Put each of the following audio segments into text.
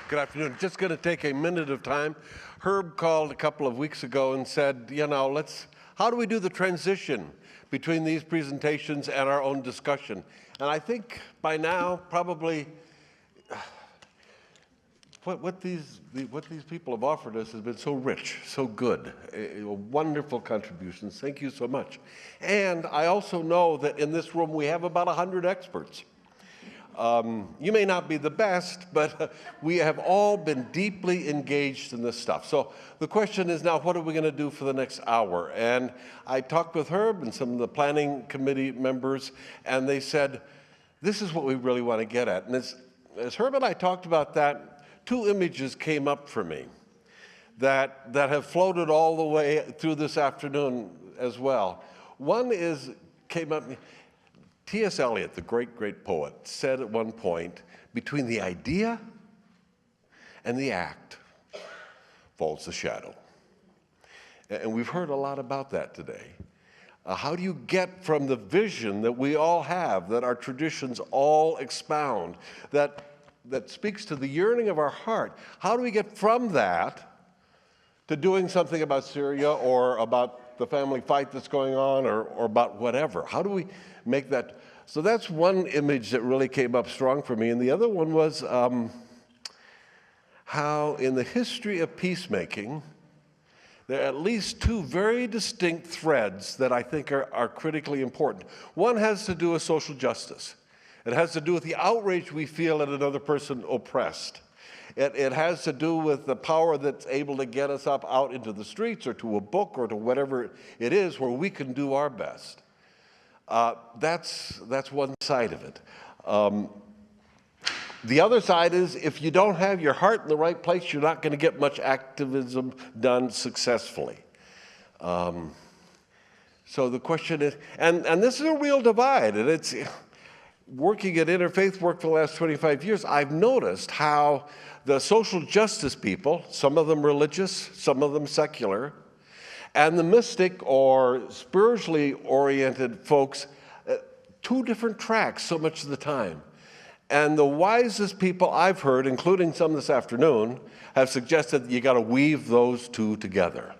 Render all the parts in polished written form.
Good afternoon. Just going to take a minute of time. Herb called a couple of weeks ago and said, how do we do the transition between these presentations and our own discussion? And I think by now, probably, what these people have offered us has been so rich, so good, wonderful contributions. Thank you so much. And I also know that in this room we have about 100 experts. You may not be the best, but we have all been deeply engaged in this stuff. So the question is now, what are we going to do for the next hour? And I talked with Herb and some of the planning committee members, and they said, this is what we really want to get at. And as Herb and I talked about that, two images came up for me that have floated all the way through this afternoon as well. One came up. T.S. Eliot, the great, great poet, said at one point, between the idea and the act falls the shadow. And we've heard a lot about that today. How do you get from the vision that we all have, that our traditions all expound, that speaks to the yearning of our heart, how do we get from that to doing something about Syria or about the family fight that's going on or about whatever? How do we make that? So that's one image that really came up strong for me. And the other one was how in the history of peacemaking, there are at least two very distinct threads that I think are critically important. One has to do with social justice. It has to do with the outrage we feel at another person oppressed. It has to do with the power that's able to get us up out into the streets or to a book or to whatever it is where we can do our best. That's one side of it. The other side is if you don't have your heart in the right place, you're not going to get much activism done successfully. So the question is, and this is a real divide, and it's working at interfaith work for the last 25 years, I've noticed how the social justice people, some of them religious, some of them secular, and the mystic or spiritually oriented folks, two different tracks so much of the time. And the wisest people I've heard, including some this afternoon, have suggested that you got to weave those two together.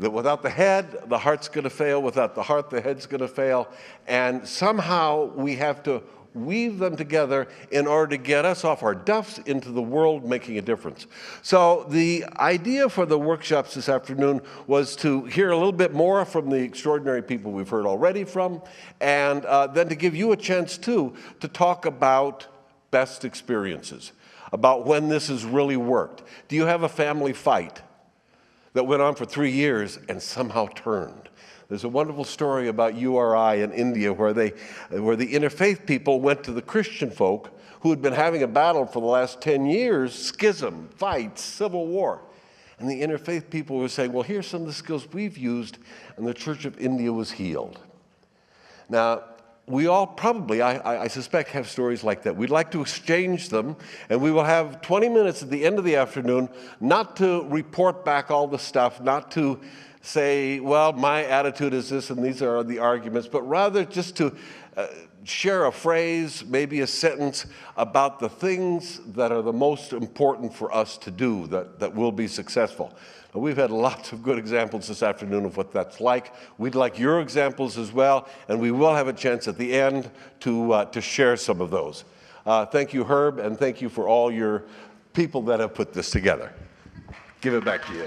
That without the head, the heart's going to fail. Without the heart, the head's going to fail. And somehow we have to weave them together in order to get us off our duffs into the world making a difference. So the idea for the workshops this afternoon was to hear a little bit more from the extraordinary people we've heard already from, and then to give you a chance too to talk about best experiences, about when this has really worked. Do you have a family fight that went on for 3 years and somehow turned? There's a wonderful story about URI in India where the interfaith people went to the Christian folk who had been having a battle for the last 10 years, schism, fights, civil war. And the interfaith people were saying, well, here's some of the skills we've used, and the Church of India was healed. Now, we all probably, I suspect, have stories like that. We'd like to exchange them, and we will have 20 minutes at the end of the afternoon not to report back all the stuff, not to say, well, my attitude is this and these are the arguments, but rather just to share a phrase, maybe a sentence about the things that are the most important for us to do that will be successful. Now, we've had lots of good examples this afternoon of what that's like. We'd like your examples as well, and we will have a chance at the end to share some of those. Thank you, Herb, and thank you for all your people that have put this together. Give it back to you.